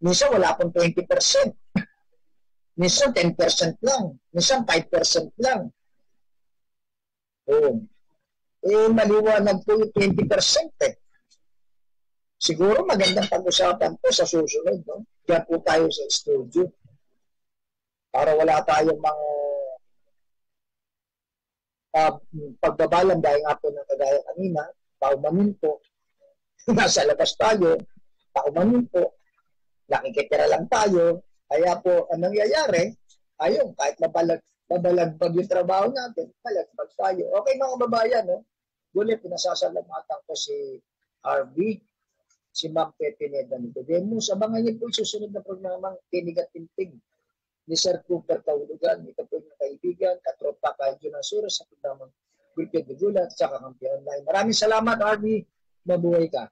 Minsan wala pong 20%. Minsan 10% lang. Minsan 5% lang. Maliwanag po yung 20% eh. Siguro magandang pag-usapan po sa susunod. No? Diyan po tayo sa studio. Para wala tayong mga pagbabalang dahil nga po ng kagaya kanina, paumanin po. Nasa labas tayo, paumanin po. Nakikitira lang tayo. Kaya po, anong nangyayari? Ayun, kahit mabalagbag yung trabaho natin, balagbag tayo. Okay mga kababayan, no? Gulit, pinasasalamatan ko si RV, si Ma'am Pepe Neda Nicodemus. Abangan niyo po yung susunod na programang Tinig at Tintig ni Sir Cooper Taulugan. Ito po yung kaibigan, katropa, kaidyo ng Sura sa programang Gulpid de Gulat, sa Kakampi Online. Maraming salamat, RV. Mabuhay ka.